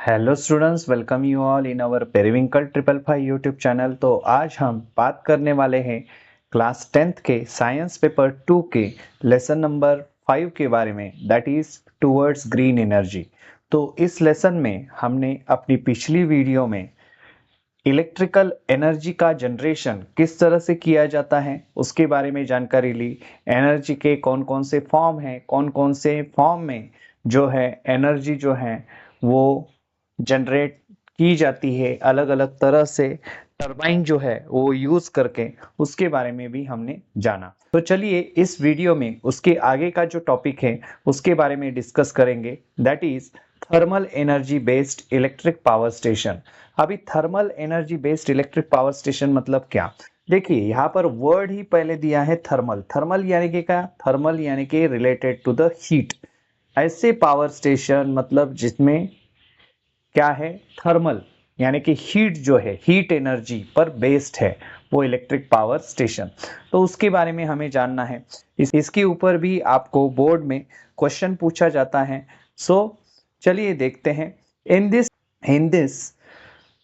Hello students, welcome you all in our Periwinkle 555 YouTube channel. तो आज हम बात करने वाले हैं क्लास 10th के साइंस पेपर 2 के लेसन नंबर 5 के बारे में, that is towards green energy. तो इस लेसन में हमने अपनी पिछली वीडियो में इलेक्ट्रिकल एनर्जी का जनरेशन किस तरह से किया जाता है उसके बारे में जानकारी ली। एनर्जी के कौन कौन से फॉर्म हैं, कौन कौन से फॉर्म में जो है एनर्जी जो है वो जनरेट की जाती है अलग अलग तरह से, टरबाइन जो है वो यूज करके, उसके बारे में भी हमने जाना। तो चलिए इस वीडियो में उसके आगे का जो टॉपिक है उसके बारे में डिस्कस करेंगे, that is thermal energy based electric power station. अभी thermal energy based electric power station मतलब क्या? देखिए यहाँ पर वर्ड ही पहले दिया है थर्मल। थर्मल यानी कि क्या? थर्मल यानी कि रिलेटेड टू द हीट। ऐसे पावर स्टेशन मतलब जिसमें क्या है, थर्मल यानी कि हीट जो है, हीट एनर्जी पर बेस्ड है वो इलेक्ट्रिक पावर स्टेशन। तो उसके बारे में हमें जानना है। इसके ऊपर भी आपको बोर्ड में क्वेश्चन पूछा जाता है। सो चलिए देखते हैं। In this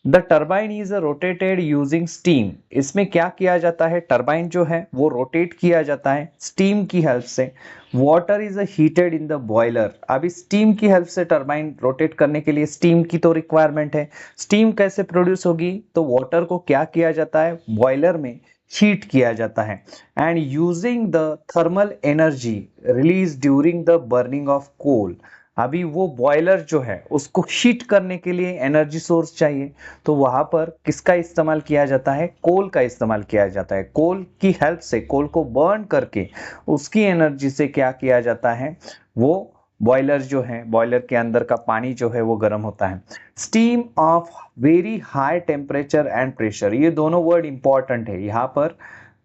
the turbine is rotated using steam. इसमें क्या किया जाता है, टर्बाइन जो है वो रोटेट किया जाता है स्टीम की हेल्प से। Water is heated in the boiler. अभी स्टीम की हेल्प से टर्बाइन रोटेट करने के लिए स्टीम की तो रिक्वायरमेंट है। स्टीम कैसे प्रोड्यूस होगी? तो वाटर को क्या किया जाता है, बॉयलर में हीट किया जाता है। And using the thermal energy release during the burning of coal. अभी वो बॉयलर जो है उसको हीट करने के लिए एनर्जी सोर्स चाहिए, तो वहां पर किसका इस्तेमाल किया जाता है? कोल का इस्तेमाल किया जाता है। कोल की हेल्प से, कोल को बर्न करके उसकी एनर्जी से क्या किया जाता है, वो बॉयलर जो है, बॉयलर के अंदर का पानी जो है वो गर्म होता है। Steam of very high temperature and pressure, ये दोनों वर्ड इंपॉर्टेंट है। यहाँ पर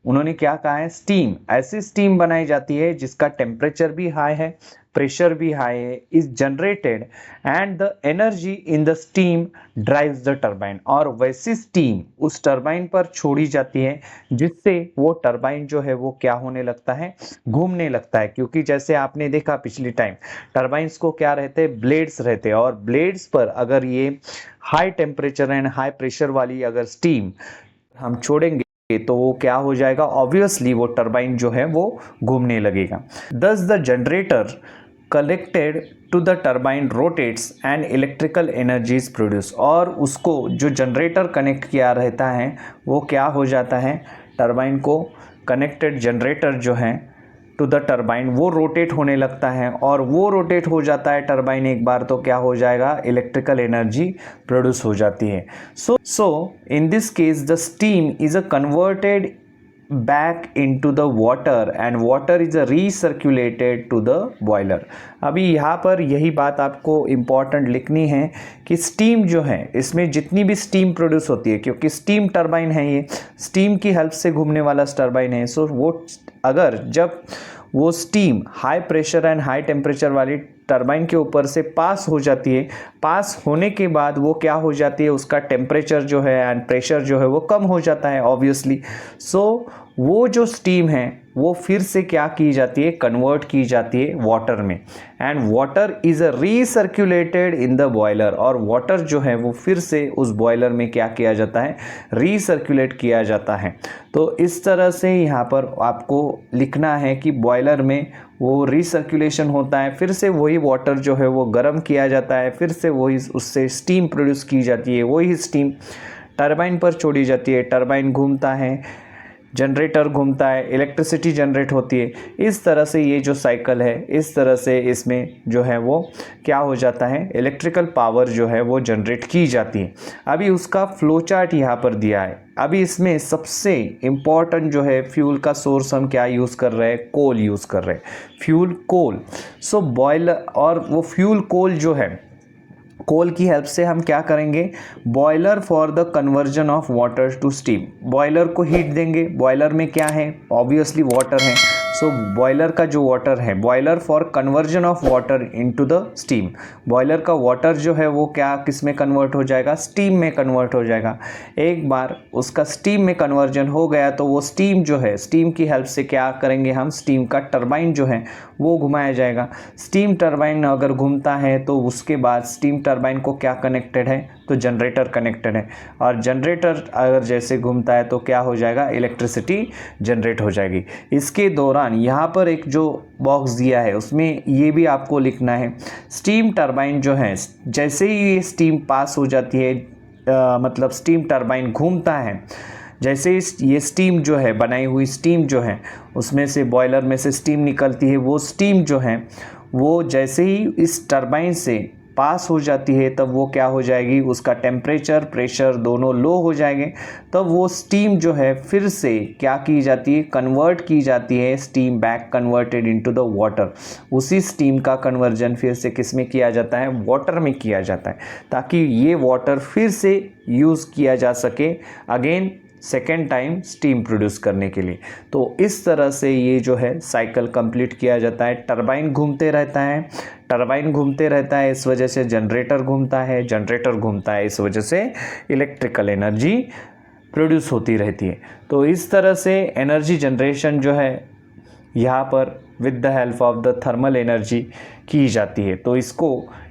उन्होंने क्या कहा है, स्टीम। ऐसी स्टीम बनाई जाती है जिसका टेम्परेचर भी हाई है, प्रेशर भी हाई है, is generated and the energy in the steam drives the turbine. और वैसी स्टीम उस टरबाइन पर छोड़ी जाती है जिससे वो टरबाइन जो है वो क्या होने लगता है, घूमने लगता है। क्योंकि जैसे आपने देखा पिछली टाइम, टरबाइंस को क्या रहते, ब्लेड्स रहते, और ब्लेड्स पर अगर ये high temperature and high pressure वाली अगर स्टीम हम छोड़ेंगे तो वो क्या हो जाएगा, ऑब्वियसली वो टरबाइन जो है वो घूमने लगेगा। Thus the generator collected to the turbine rotates and electrical energy is produce. और उसको जो जनरेटर कनेक्ट किया रहता है वो क्या हो जाता है, टरबाइन को कनेक्टेड जनरेटर जो है टू द टरबाइन वो रोटेट होने लगता है, और वो रोटेट हो जाता है टरबाइन एक बार, तो क्या हो जाएगा, इलेक्ट्रिकल एनर्जी प्रोड्यूस हो जाती है। So in this case the steam is a converted back into the water and water is recirculated to the boiler। अभी यहाँ पर यही बात आपको इम्पॉर्टेंट लिखनी है कि स्टीम जो है, इसमें जितनी भी स्टीम प्रोड्यूस होती है, क्योंकि स्टीम टरबाइन है, ये स्टीम की हेल्प से घूमने वाला टरबाइन है। सो वो अगर जब वो steam high pressure and high temperature वाली टरबाइन के ऊपर से पास हो जाती है, पास होने के बाद वो क्या हो जाती है, उसका टेम्परेचर जो है एंड प्रेशर जो है वो कम हो जाता है ऑब्वियसली। सो वो जो स्टीम है वो फिर से क्या की जाती है, कन्वर्ट की जाती है वाटर में, and water is recirculated in the boiler. और वाटर जो है वो फिर से उस बॉयलर में क्या किया जाता है, रीसर्कुलेट किया जाता है। तो इस तरह से यहाँ पर आपको लिखना है कि बॉयलर में वो रीसर्कुलेशन होता है, फिर से वही वाटर जो है वो गर्म किया जाता है, फिर से वही उससे स्टीम प्रोड्यूस की जाती है, वही स्टीम टरबाइन पर छोड़ी जाती है, टरबाइन घूमता है, जनरेटर घूमता है, इलेक्ट्रिसिटी जनरेट होती है। इस तरह से ये जो साइकिल है, इस तरह से इसमें जो है वो क्या हो जाता है, इलेक्ट्रिकल पावर जो है वो जनरेट की जाती है। अभी उसका फ्लो चार्ट यहाँ पर दिया है। अभी इसमें सबसे इम्पॉर्टेंट जो है फ्यूल का सोर्स हम क्या यूज़ कर रहे हैं, कोल यूज़ कर रहे हैं, फ्यूल कोल। सो बॉयलर, और वो फ्यूल कोल जो है, कोल की हेल्प से हम क्या करेंगे, boiler for the conversion of water to steam, boiler को हीट देंगे। बॉयलर में क्या है, ऑब्वियसली वाटर है। सो बॉयलर का जो वाटर है, boiler for conversion of water into the steam, boiler का वाटर जो है वो क्या किस में कन्वर्ट हो जाएगा, स्टीम में कन्वर्ट हो जाएगा। एक बार उसका स्टीम में कन्वर्जन हो गया तो वो स्टीम जो है, स्टीम की हेल्प से क्या करेंगे हम, स्टीम का टरबाइन जो है वो घुमाया जाएगा। स्टीम टरबाइन अगर घूमता है तो उसके बाद स्टीम टरबाइन को क्या कनेक्टेड है, तो जनरेटर कनेक्टेड है, और जनरेटर अगर जैसे घूमता है तो क्या हो जाएगा, इलेक्ट्रिसिटी जनरेट हो जाएगी। इसके दौरान यहाँ पर एक जो बॉक्स दिया है उसमें ये भी आपको लिखना है, स्टीम टरबाइन जो है जैसे ही ये स्टीम पास हो जाती है, मतलब स्टीम टरबाइन घूमता है, जैसे ये स्टीम जो है, बनाई हुई स्टीम जो है, उसमें से बॉयलर में से स्टीम निकलती है, वो स्टीम जो है वो जैसे ही इस टरबाइन से पास हो जाती है तब वो क्या हो जाएगी, उसका टेम्परेचर प्रेशर दोनों लो हो जाएंगे। तब वो स्टीम जो है फिर से क्या की जाती है, कन्वर्ट की जाती है, steam back converted into the water. उसी स्टीम का कन्वर्जन फिर से किस में किया जाता है, वाटर में किया जाता है, ताकि ये वाटर फिर से यूज़ किया जा सके again second time steam produce करने के लिए। तो इस तरह से ये जो है साइकिल कंप्लीट किया जाता है। टरबाइन घूमते रहता है, टरबाइन घूमते रहता है, इस वजह से जनरेटर घूमता है, जनरेटर घूमता है, इस वजह से इलेक्ट्रिकल एनर्जी प्रोड्यूस होती रहती है। तो इस तरह से एनर्जी जनरेशन जो है यहाँ पर with the help of the thermal energy की जाती है। तो इसको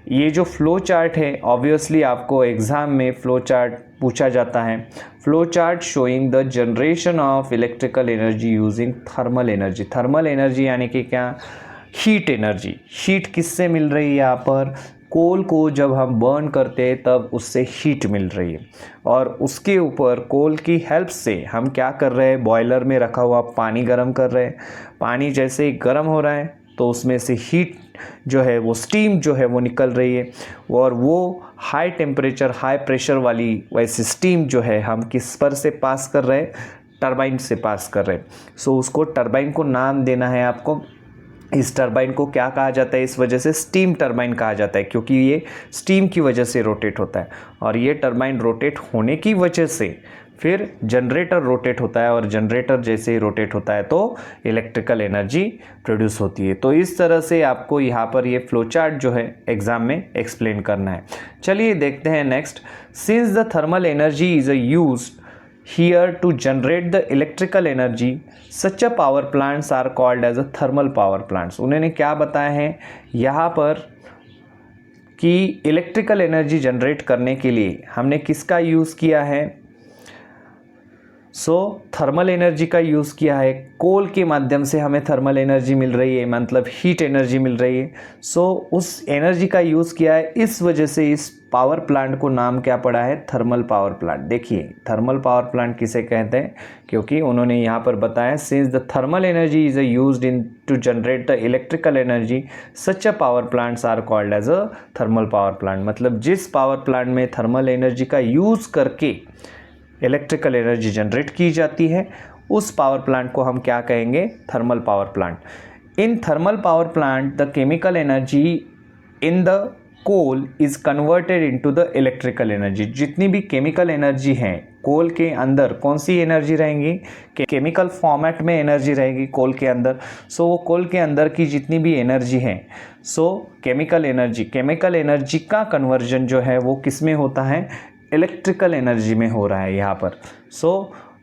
ये जो फ्लो चार्ट है, ऑब्वियसली आपको एग्ज़ाम में फ्लो चार्ट पूछा जाता है। Flow chart showing the generation of electrical energy using thermal energy. Thermal energy यानी कि क्या, हीट एनर्जी। हीट किससे मिल रही है, यहाँ पर कोल को जब हम बर्न करते हैं तब उससे हीट मिल रही है, और उसके ऊपर कोल की हेल्प से हम क्या कर रहे हैं, बॉयलर में रखा हुआ पानी गर्म कर रहे हैं। पानी जैसे ही गर्म हो रहा है तो उसमें से हीट जो है वो स्टीम जो है वो निकल रही है, और वो हाई टेम्परेचर हाई प्रेशर वाली वैसे स्टीम जो है हम किस पर से पास कर रहे हैं, टरबाइन से पास कर रहे हैं। सो उसको टरबाइन को नाम देना है आपको। इस टरबाइन को क्या कहा जाता है, इस वजह से स्टीम टरबाइन कहा जाता है, क्योंकि ये स्टीम की वजह से रोटेट होता है, और ये टरबाइन रोटेट होने की वजह से फिर जनरेटर रोटेट होता है, और जनरेटर जैसे ही रोटेट होता है तो इलेक्ट्रिकल एनर्जी प्रोड्यूस होती है। तो इस तरह से आपको यहाँ पर ये फ्लो चार्ट जो है एग्जाम में एक्सप्लेन करना है। चलिए देखते हैं next. Since the thermal energy is used here to generate the electrical energy, such a power plants are called as a thermal power plants। उन्होंने क्या बताया है यहाँ पर कि इलेक्ट्रिकल एनर्जी जनरेट करने के लिए हमने किसका यूज़ किया है, थर्मल एनर्जी का यूज़ किया है। कोल के माध्यम से हमें थर्मल एनर्जी मिल रही है, मतलब हीट एनर्जी मिल रही है। उस एनर्जी का यूज़ किया है, इस वजह से इस पावर प्लांट को नाम क्या पड़ा है, थर्मल पावर प्लांट। देखिए थर्मल पावर प्लांट किसे कहते हैं, क्योंकि उन्होंने यहाँ पर बताया since the thermal energy is used in to generate the electrical energy, such a power plants are called as a thermal power plant. मतलब जिस पावर प्लांट में थर्मल एनर्जी का यूज़ करके इलेक्ट्रिकल एनर्जी जनरेट की जाती है, उस power plant को हम क्या कहेंगे, thermal power plant. In thermal power plant the chemical energy in the coal is converted into the electrical energy. जितनी भी केमिकल एनर्जी है कोल के अंदर, कौन सी एनर्जी रहेंगी, केमिकल फॉर्मेट में एनर्जी रहेगी कोल के अंदर। वो कोल के अंदर की जितनी भी एनर्जी है, केमिकल एनर्जी का कन्वर्जन जो है वो किस में होता है, इलेक्ट्रिकल एनर्जी में हो रहा है यहाँ पर।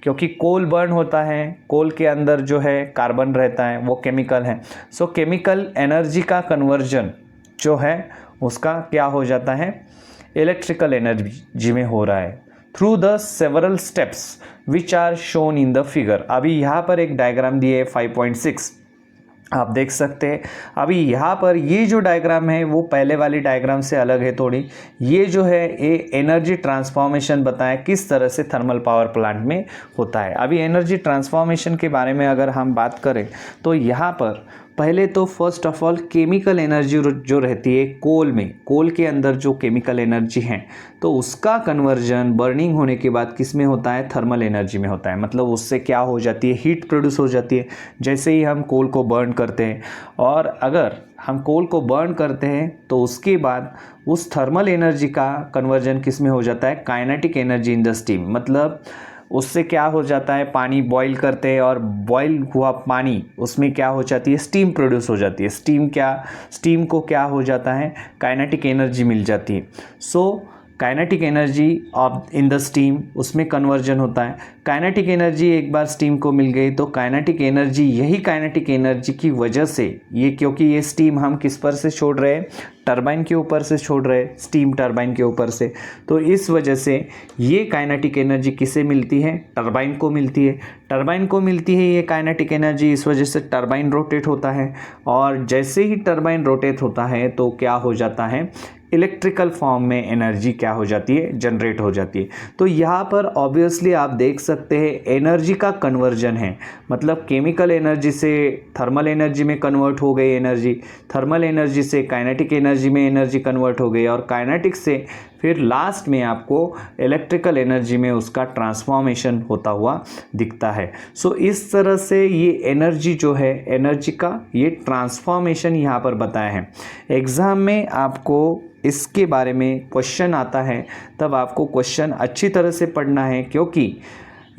क्योंकि कोल बर्न होता है, कोल के अंदर जो है कार्बन रहता है, वो केमिकल है। केमिकल एनर्जी का कन्वर्जन जो है उसका क्या हो जाता है, इलेक्ट्रिकल एनर्जी में हो रहा है through the several steps which are shown in the figure. अभी यहाँ पर एक डायग्राम दिए है 5.6, आप देख सकते हैं। अभी यहाँ पर ये जो डायग्राम है वो पहले वाली डायग्राम से अलग है थोड़ी। ये जो है ये एनर्जी ट्रांसफॉर्मेशन बताया किस तरह से थर्मल पावर प्लांट में होता है। अभी एनर्जी ट्रांसफॉर्मेशन के बारे में अगर हम बात करें तो यहाँ पर पहले तो first of all chemical energy जो रहती है कोल में, कोल के अंदर जो केमिकल एनर्जी है तो उसका कन्वर्जन बर्निंग होने के बाद किस में होता है, थर्मल एनर्जी में होता है। मतलब उससे क्या हो जाती है, हीट प्रोड्यूस हो जाती है जैसे ही हम कोल को बर्न करते हैं। और अगर हम कोल को बर्न करते हैं तो उसके बाद उस थर्मल एनर्जी का कन्वर्जन किस में हो जाता है, kinetic energy in the steam. मतलब उससे क्या हो जाता है, पानी बॉईल करते हैं और बॉईल हुआ पानी उसमें क्या हो जाती है, स्टीम प्रोड्यूस हो जाती है। स्टीम को क्या हो जाता है, काइनेटिक एनर्जी मिल जाती है। So kinetic energy of in the steam, उसमें कन्वर्जन होता है। काइनेटिक एनर्जी एक बार स्टीम को मिल गई तो काइनेटिक एनर्जी, यही काइनेटिक एनर्जी की वजह से ये, क्योंकि ये स्टीम हम किस पर से छोड़ रहे हैं, टरबाइन के ऊपर से छोड़ रहे हैं, स्टीम टरबाइन के ऊपर से, तो इस वजह से ये काइनेटिक एनर्जी किसे मिलती है, टरबाइन को मिलती है। टरबाइन को मिलती है ये काइनेटिक एनर्जी, इस वजह से टरबाइन रोटेट होता है, और जैसे ही टरबाइन रोटेट होता है तो क्या हो जाता है, इलेक्ट्रिकल फॉर्म में एनर्जी क्या हो जाती है, जनरेट हो जाती है। तो यहाँ पर ऑब्वियसली आप देख सकते हैं एनर्जी का कन्वर्जन है, मतलब केमिकल एनर्जी से थर्मल एनर्जी में कन्वर्ट हो गई एनर्जी, थर्मल एनर्जी से काइनेटिक एनर्जी में एनर्जी कन्वर्ट हो गई, और काइनेटिक से फिर लास्ट में आपको इलेक्ट्रिकल एनर्जी में उसका ट्रांसफॉर्मेशन होता हुआ दिखता है। सो इस तरह से ये एनर्जी जो है, एनर्जी का ये ट्रांसफॉर्मेशन यहाँ पर बताया है। एग्ज़ाम में आपको इसके बारे में क्वेश्चन आता है, तब आपको क्वेश्चन अच्छी तरह से पढ़ना है, क्योंकि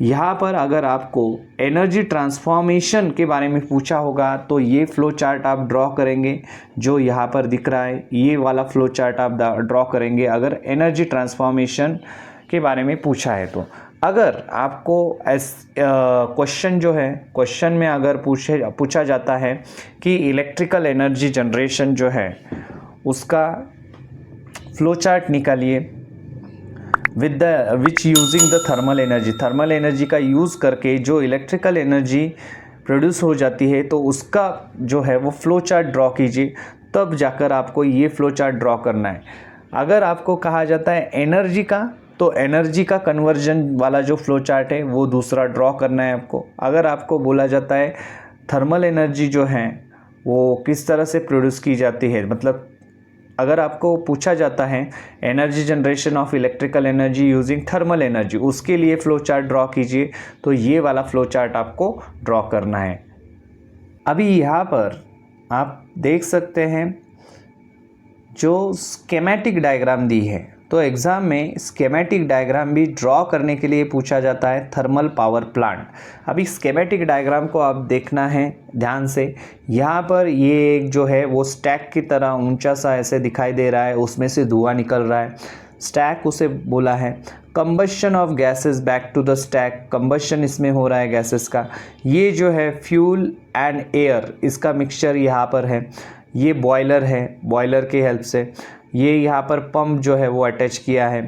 यहाँ पर अगर आपको एनर्जी ट्रांसफॉर्मेशन के बारे में पूछा होगा तो ये फ्लो चार्ट आप ड्रॉ करेंगे, जो यहाँ पर दिख रहा है ये वाला फ्लो चार्ट आप ड्रॉ करेंगे अगर एनर्जी ट्रांसफॉर्मेशन के बारे में पूछा है तो। अगर आपको क्वेश्चन जो है, क्वेश्चन में अगर पूछा जाता है कि इलेक्ट्रिकल एनर्जी जनरेशन जो है उसका फ्लो चार्ट निकालिए which using the thermal energy, thermal energy का यूज़ करके जो इलेक्ट्रिकल एनर्जी प्रोड्यूस हो जाती है तो उसका जो है वो फ्लो चार्ट ड्रॉ कीजिए, तब जाकर आपको ये फ्लो चार्ट ड्रॉ करना है। अगर आपको कहा जाता है एनर्जी का, तो एनर्जी का कन्वर्जन वाला जो फ्लो चार्ट है वो दूसरा ड्रॉ करना है आपको। अगर आपको बोला जाता है थर्मल एनर्जी जो है वो किस तरह से प्रोड्यूस की जाती है, मतलब अगर आपको पूछा जाता है energy generation of electrical energy using thermal energy, उसके लिए फ़्लो चार्ट ड्रॉ कीजिए, तो ये वाला फ़्लो चार्ट आपको ड्रॉ करना है। अभी यहाँ पर आप देख सकते हैं जो स्केमेटिक डायग्राम दी है, तो एग्ज़ाम में स्केमेटिक डायग्राम भी ड्रॉ करने के लिए पूछा जाता है थर्मल पावर प्लांट। अभी स्केमेटिक डायग्राम को आप देखना है ध्यान से। यहाँ पर ये एक जो है वो स्टैक की तरह ऊंचा सा ऐसे दिखाई दे रहा है, उसमें से धुआं निकल रहा है, स्टैक उसे बोला है। Combustion of gases back to the stack, combustion इसमें हो रहा है गैसेस का। ये जो है फ्यूल एंड एयर, इसका मिक्सचर यहाँ पर है। ये बॉयलर है, बॉयलर की हेल्प से ये यहाँ पर पंप जो है वो अटैच किया है।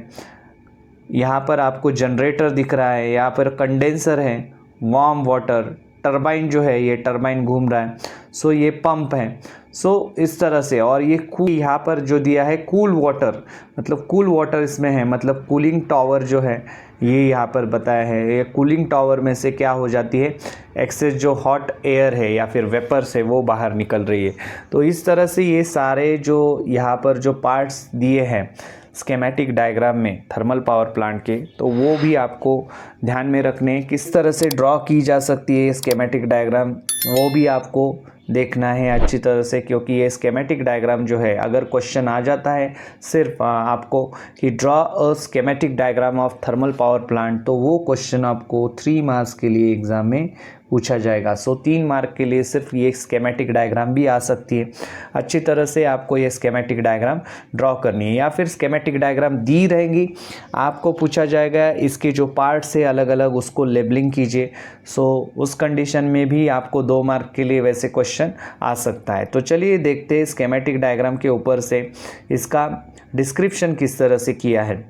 यहाँ पर आपको जनरेटर दिख रहा है, यहाँ पर कंडेंसर है, वार्म वाटर, टरबाइन जो है ये टरबाइन घूम रहा है, सो ये पंप है। सो इस तरह से, और ये यहाँ पर जो दिया है कूल वाटर, मतलब कूल वाटर इसमें है, मतलब कूलिंग टावर जो है ये यहाँ पर बताया है। ये कूलिंग टावर में से क्या हो जाती है, एक्सेस जो हॉट एयर है या फिर वेपर्स है वो बाहर निकल रही है। तो इस तरह से ये सारे जो यहाँ पर जो पार्ट्स दिए हैं स्केमेटिक डायग्राम में थर्मल पावर प्लांट के, तो वो भी आपको ध्यान में रखने, किस तरह से ड्रॉ की जा सकती है स्केमेटिक डायग्राम, वो भी आपको देखना है अच्छी तरह से, क्योंकि ये स्केमेटिक डायग्राम जो है अगर क्वेश्चन आ जाता है सिर्फ आपको कि draw a schematic diagram of thermal power plant, तो वो क्वेश्चन आपको 3 मार्क्स के लिए एग्ज़ाम में पूछा जाएगा। सो 3 मार्क के लिए सिर्फ ये स्केमेटिक डायग्राम भी आ सकती है। अच्छी तरह से आपको ये स्केमेटिक डायग्राम ड्रॉ करनी है, या फिर स्केमेटिक डायग्राम दी रहेंगी, आपको पूछा जाएगा इसके जो पार्ट्स है अलग अलग उसको लेबलिंग कीजिए। सो उस कंडीशन में भी आपको 2 मार्क के लिए वैसे क्वेश्चन आ सकता है। तो चलिए देखते हैं स्केमेटिक डायग्राम के ऊपर से इसका डिस्क्रिप्शन किस तरह से किया है।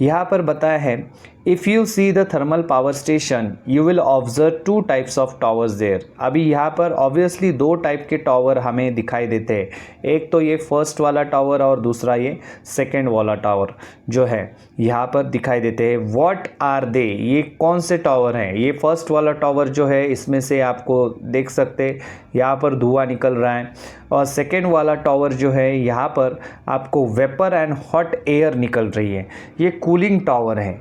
यहाँ पर बताया है, if you see the thermal power station you will observe 2 types of towers there. अभी यहाँ पर ऑब्वियसली 2 टाइप के टावर हमें दिखाई देते हैं, एक तो ये फर्स्ट वाला टावर और दूसरा ये सेकंड वाला टावर जो है यहाँ पर दिखाई देते हैं। व्हाट आर दे, ये कौन से टावर हैं? ये फर्स्ट वाला टावर जो है इसमें से आपको देख सकते हैं यहाँ पर धुआं निकल रहा है, और सेकेंड वाला टावर जो है यहाँ पर आपको वेपर एंड हॉट एयर निकल रही है। ये कूलिंग टावर है,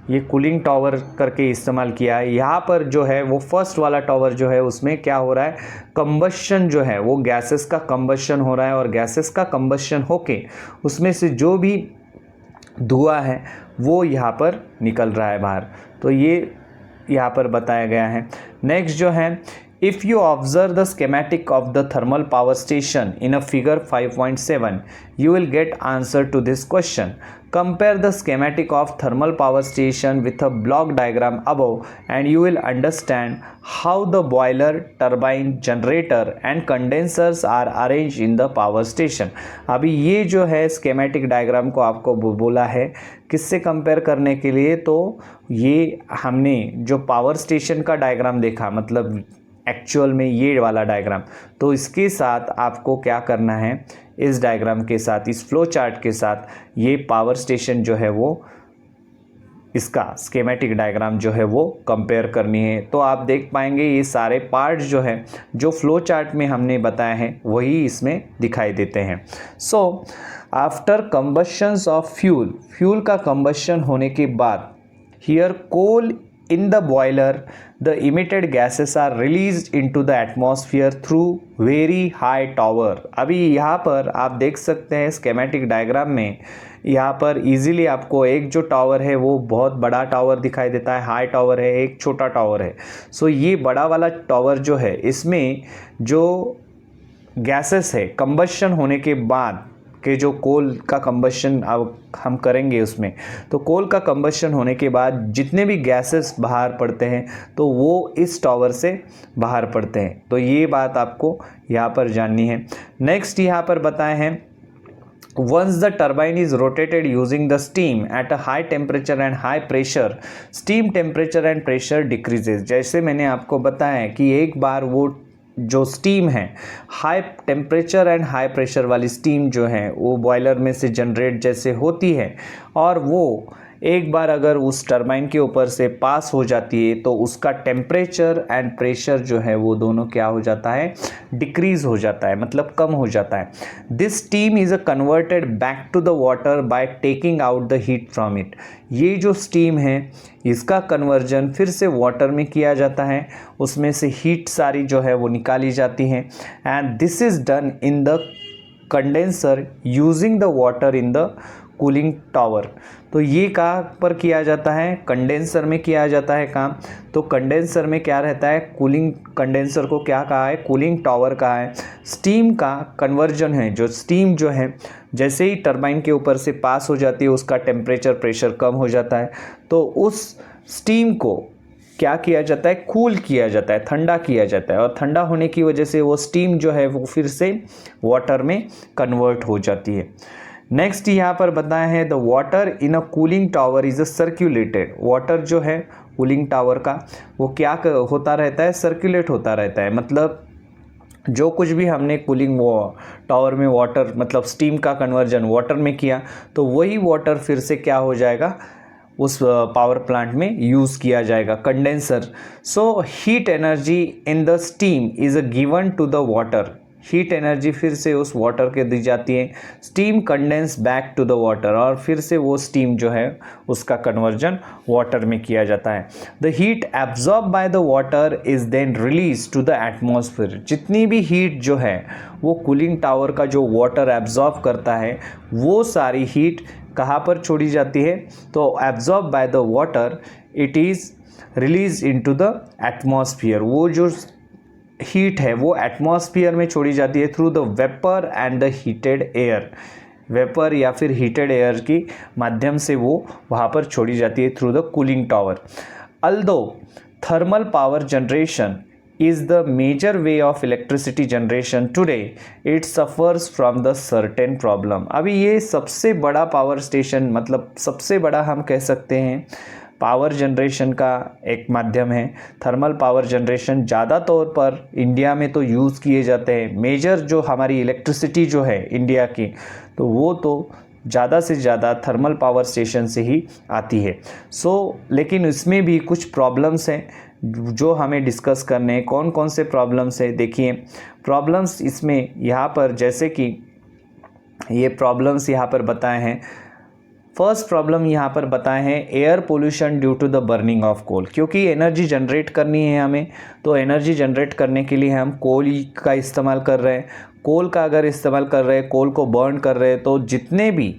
ये कूलिंग टावर करके इस्तेमाल किया है। यहाँ पर जो है वो फर्स्ट वाला टावर जो है उसमें क्या हो रहा है, कंबशन जो है वो गैसेस का कंबशन हो रहा है, और गैसेस का कंबशन होके उसमें से जो भी धुआं है वो यहाँ पर निकल रहा है बाहर। तो ये यहाँ पर बताया गया है। नेक्स्ट जो है, if you observe the schematic of the thermal power station in a figure 5.7 you will get answer to this question. Compare the schematic of thermal power station with a block diagram above and you will understand how the boiler, turbine, generator and condensers are arranged in the power station. अभी ये जो है schematic diagram को आपको बोला है किससे compare करने के लिए, तो ये हमने जो पावर स्टेशन का डायग्राम देखा, मतलब एक्चुअल में ये वाला डायग्राम, तो इसके साथ आपको क्या करना है, इस डायग्राम के साथ, इस फ्लो चार्ट के साथ ये पावर स्टेशन जो है वो इसका स्केमेटिक डायग्राम जो है वो कंपेयर करनी है। तो आप देख पाएंगे ये सारे पार्ट्स जो है जो फ्लो चार्ट में हमने बताया है वही इसमें दिखाई देते हैं। So after combustions of fuel का कंबशन होने के बाद, here coal in the boiler the emitted gases are released into the atmosphere through very high tower. अभी यहाँ पर आप देख सकते हैं स्केमेटिक डायग्राम में, यहाँ पर इजीली आपको एक जो टावर है वो बहुत बड़ा टावर दिखाई देता है, हाई टावर है, एक छोटा टावर है। सो ये बड़ा वाला टावर जो है इसमें जो गैसेस है कंबशन होने के बाद के जो कोल का कंबशन अब हम करेंगे उसमें, तो कोल का कंबशन होने के बाद जितने भी गैसेस बाहर पड़ते हैं तो वो इस टावर से बाहर पड़ते हैं। तो ये बात आपको यहाँ पर जाननी है। नेक्स्ट यहाँ पर बताए हैं, once the turbine is rotated using the steam at a high temperature and high pressure, steam temperature and pressure decreases. जैसे मैंने आपको बताया कि एक बार वो जो स्टीम है, high temperature and high pressure वाली स्टीम जो है वो बॉयलर में से जनरेट जैसे होती है, और वो एक बार अगर उस टरबाइन के ऊपर से पास हो जाती है तो उसका टेम्परेचर एंड प्रेशर जो है वो दोनों क्या हो जाता है, डिक्रीज हो जाता है, मतलब कम हो जाता है। This steam is a converted back to the water by taking out the heat from it. ये जो स्टीम है इसका कन्वर्जन फिर से वाटर में किया जाता है, उसमें से हीट सारी जो है वो निकाली जाती है, and this is done in the condenser using the water in the cooling tower. तो ये कहाँ पर किया जाता है, कंडेंसर में किया जाता है काम। तो कंडेंसर में क्या रहता है, कूलिंग, कंडेंसर को क्या कहा है, कूलिंग टावर कहा है। स्टीम का कन्वर्जन है, जो स्टीम जो है जैसे ही टरबाइन के ऊपर से पास हो जाती है उसका टेम्परेचर प्रेशर कम हो जाता है, तो उस स्टीम को क्या किया जाता है, कूल किया जाता है, ठंडा किया जाता है, और ठंडा होने की वजह से वो स्टीम जो है वो फिर से वाटर में कन्वर्ट हो जाती है। नेक्स्ट यहाँ पर बताया है, the water in a cooling tower is a circulated. Water जो है कूलिंग टावर का वो क्या होता रहता है, सर्कुलेट होता रहता है। मतलब जो कुछ भी हमने कूलिंग टावर में वाटर, मतलब स्टीम का कन्वर्जन वाटर में किया, तो वही वाटर फिर से क्या हो जाएगा, उस पावर प्लांट में यूज़ किया जाएगा, condenser. So heat energy in the steam is a given to the water. Heat energy फिर से उस वाटर के दी जाती है। Steam condense back to the water, और फिर से वो स्टीम जो है उसका कन्वर्जन वाटर में किया जाता है। The heat absorb by the water is then release to the atmosphere. जितनी भी हीट जो है वो कूलिंग टावर का जो वाटर एब्जॉर्ब करता है वो सारी हीट कहाँ पर छोड़ी जाती है, तो absorb by the water it is release into the atmosphere. वो जो हीट है वो एटमॉस्फेयर में छोड़ी जाती है through the vapour and the heated air. Vapour या फिर हीटेड एयर की माध्यम से वो वहाँ पर छोड़ी जाती है through the cooling tower. Although thermal power generation is the major way of electricity generation today, it suffers from the certain problem। अभी ये सबसे बड़ा पावर स्टेशन, मतलब सबसे बड़ा हम कह सकते हैं पावर जनरेशन का एक माध्यम है। थर्मल पावर जनरेशन ज़्यादा तौर पर इंडिया में तो यूज़ किए जाते हैं। मेजर जो हमारी इलेक्ट्रिसिटी जो है इंडिया की, तो वो तो ज़्यादा से ज़्यादा थर्मल पावर स्टेशन से ही आती है। लेकिन इसमें भी कुछ प्रॉब्लम्स हैं जो हमें डिस्कस करने हैं। कौन कौन से प्रॉब्लम्स है, देखिए प्रॉब्लम्स इसमें यहाँ पर, जैसे कि ये प्रॉब्लम्स यहाँ पर बताए हैं। फर्स्ट प्रॉब्लम यहाँ पर बताए हैं, air pollution due to the burning of coal. क्योंकि एनर्जी जनरेट करनी है हमें, तो एनर्जी जनरेट करने के लिए हम कोल का इस्तेमाल कर रहे हैं। कोल का अगर इस्तेमाल कर रहे हैं, कोल को बर्न कर रहे हैं, तो जितने भी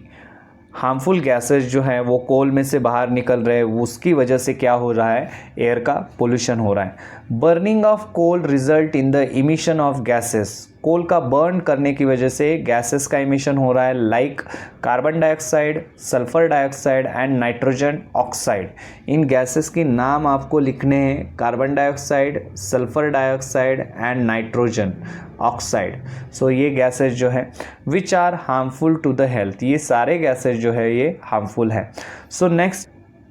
हार्मफुल गैसेस जो हैं वो कोल में से बाहर निकल रहे हैं, उसकी वजह से क्या हो रहा है, एयर का पोल्यूशन हो रहा है। Burning of coal result in the emission of gases, coal का बर्न करने की वजह से गैसेस का इमिशन हो रहा है, like carbon dioxide, sulphur dioxide and nitrogen oxide. इन गैसेस के नाम आपको लिखने हैं, carbon dioxide, sulphur dioxide and nitrogen oxide. So ये गैसेस जो है which are harmful to the health, ये सारे गैसेस जो है ये हार्मफुल है। सो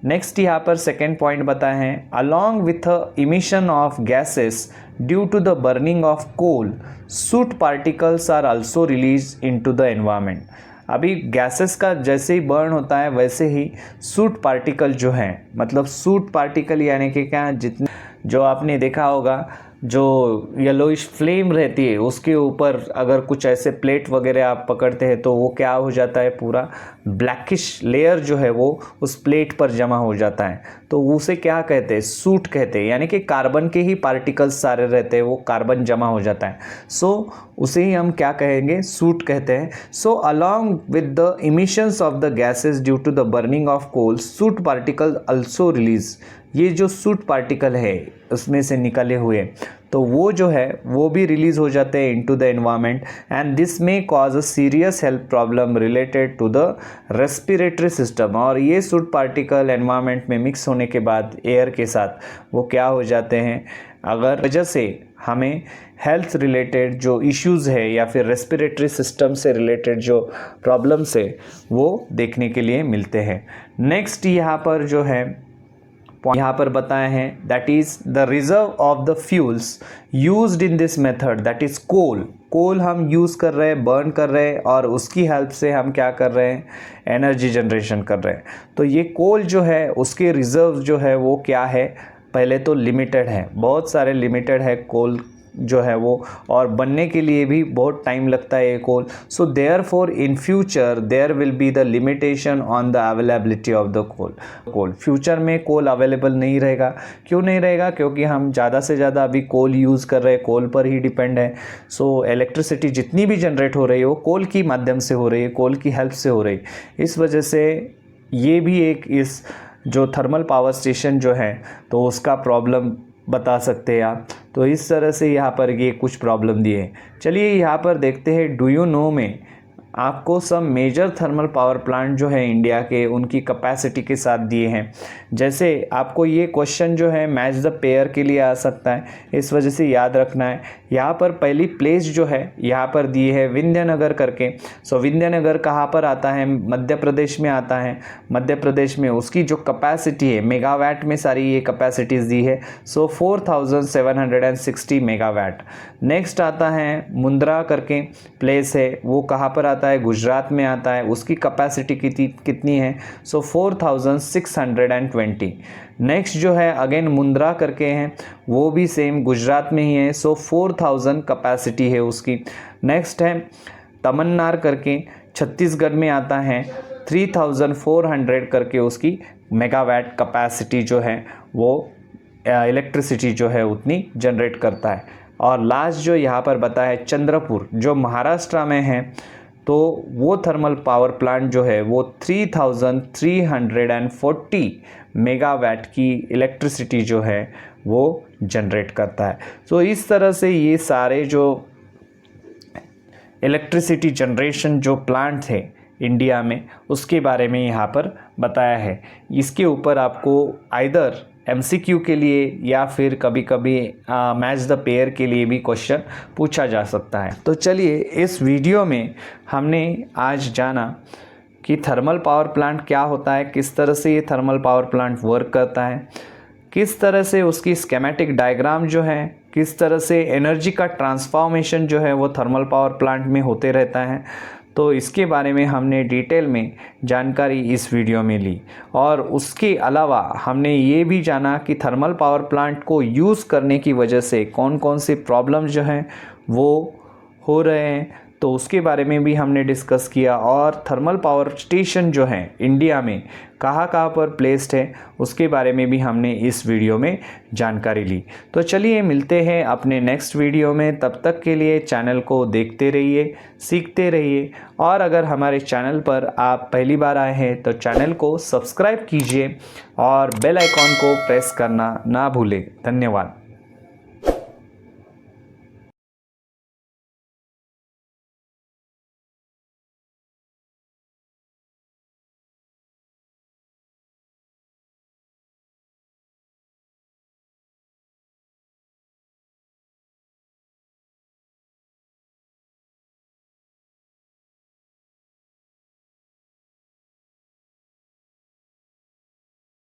नेक्स्ट यहाँ पर सेकेंड पॉइंट बताए हैं, along with emission of gases due to the burning of coal, soot particles are also release into the environment. अभी गैसेस का जैसे ही बर्न होता है वैसे ही सूट पार्टिकल जो हैं, मतलब सूट पार्टिकल यानी कि क्या, जितने जो आपने देखा होगा जो येलोइश फ्लेम रहती है उसके ऊपर अगर कुछ ऐसे प्लेट वगैरह आप पकड़ते हैं तो वो क्या हो जाता है, पूरा ब्लैकिश लेयर जो है वो उस प्लेट पर जमा हो जाता है। तो उसे क्या कहते हैं, सूट कहते हैं, यानी कि कार्बन के ही पार्टिकल्स सारे रहते हैं, वो कार्बन जमा हो जाता है। सो उसे ही हम क्या कहेंगे, सूट कहते हैं। So along with the emissions of the gases due to the burning of coal, soot particle also release. ये जो सूट पार्टिकल है उसमें से निकले हुए, तो वो जो है वो भी रिलीज हो जाते हैं into the environment, and this may cause a serious health problem related to the respiratory system. और ये सूट पार्टिकल एनवायरनमेंट में मिक्स होने के बाद एयर के साथ वो क्या हो जाते हैं, अगर वजह से हमें हेल्थ रिलेटेड जो इश्यूज़ है या फिर रेस्पिरेटरी सिस्टम से रिलेटेड जो प्रॉब्लम्स है वो देखने के लिए मिलते हैं। नेक्स्ट यहाँ पर जो है यहाँ पर बताए हैं, that is the reserve of the fuels used in this method, that is coal. Coal हम यूज़ कर रहे हैं, बर्न कर रहे हैं, और उसकी हेल्प से हम क्या कर रहे हैं, एनर्जी जनरेशन कर रहे हैं। तो ये कोल जो है उसके रिजर्व जो है वो क्या है, पहले तो लिमिटेड है, बहुत सारे लिमिटेड है कोल जो है वो, और बनने के लिए भी बहुत टाइम लगता है ये coal. So therefore in future there will be the limitation on the availability of the coal. Future में कोल अवेलेबल नहीं रहेगा। क्यों नहीं रहेगा, क्योंकि हम ज़्यादा से ज़्यादा अभी कोल यूज़ कर रहे हैं, कोल पर ही डिपेंड है। सो इलेक्ट्रिसिटी जितनी भी जनरेट हो रही है वो कोल की माध्यम से हो रही है, कोल की हेल्प से हो रही है। इस वजह से ये भी एक इस जो थर्मल पावर स्टेशन जो है तो उसका प्रॉब्लम बता सकते हैं आप। तो इस तरह से यहाँ पर ये कुछ प्रॉब्लम दिए हैं। चलिए यहाँ पर देखते हैं, डू यू नो में आपको सब मेजर थर्मल पावर प्लांट जो है इंडिया के, उनकी कैपेसिटी के साथ दिए हैं। जैसे आपको ये क्वेश्चन जो है मैच द पेयर के लिए आ सकता है, इस वजह से याद रखना है। यहाँ पर पहली प्लेस जो है यहाँ पर दी है विंध्यनगर करके। सो विंध्यनगर कहाँ पर आता है, मध्य प्रदेश में आता है। मध्य प्रदेश में उसकी जो कैपेसिटी है मेगावाट में सारी ये कैपेसिटीज़ दी है। सो 4760 मेगावाट। नेक्स्ट आता है मुंद्रा करके प्लेस है, वो कहाँ पर आता है, गुजरात में आता है। उसकी कैपेसिटी कितनी है, सो 4620। नेक्स्ट जो है अगेन मुंद्रा करके हैं, वो भी सेम गुजरात में ही है। सो 4000 कैपेसिटी है उसकी। नेक्स्ट है तमन्नार करके, छत्तीसगढ़ में आता है, 3400 करके उसकी मेगावाट कैपेसिटी जो है वो इलेक्ट्रिसिटी जो है उतनी जनरेट करता है। और लास्ट जो यहाँ पर बताया है चंद्रपुर, जो महाराष्ट्र में है, तो वो थर्मल पावर प्लांट जो है वो 3340 मेगावाट की इलेक्ट्रिसिटी जो है वो जनरेट करता है। तो इस तरह से ये सारे जो इलेक्ट्रिसिटी जनरेशन जो प्लांट थे इंडिया में उसके बारे में यहाँ पर बताया है। इसके ऊपर आपको आइदर MCQ के लिए या फिर कभी कभी मैच द पेयर के लिए भी क्वेश्चन पूछा जा सकता है। तो चलिए इस वीडियो में हमने आज जाना कि थर्मल पावर प्लांट क्या होता है, किस तरह से ये थर्मल पावर प्लांट वर्क करता है, किस तरह से उसकी स्केमेटिक डायग्राम जो है, किस तरह से एनर्जी का ट्रांसफॉर्मेशन जो है वो थर्मल पावर प्लांट में होते रहता है। तो इसके बारे में हमने डिटेल में जानकारी इस वीडियो में ली। और उसके अलावा हमने ये भी जाना कि थर्मल पावर प्लांट को यूज़ करने की वजह से कौन कौन से प्रॉब्लम जो हैं वो हो रहे हैं। तो उसके बारे में भी हमने डिस्कस किया, और थर्मल पावर स्टेशन जो हैं इंडिया में कहाँ कहाँ पर प्लेस्ड है उसके बारे में भी हमने इस वीडियो में जानकारी ली। तो चलिए मिलते हैं अपने नेक्स्ट वीडियो में, तब तक के लिए चैनल को देखते रहिए, सीखते रहिए, और अगर हमारे चैनल पर आप पहली बार आए हैं तो चैनल को सब्सक्राइब कीजिए और बेल आइकॉन को प्रेस करना ना भूलें। धन्यवाद।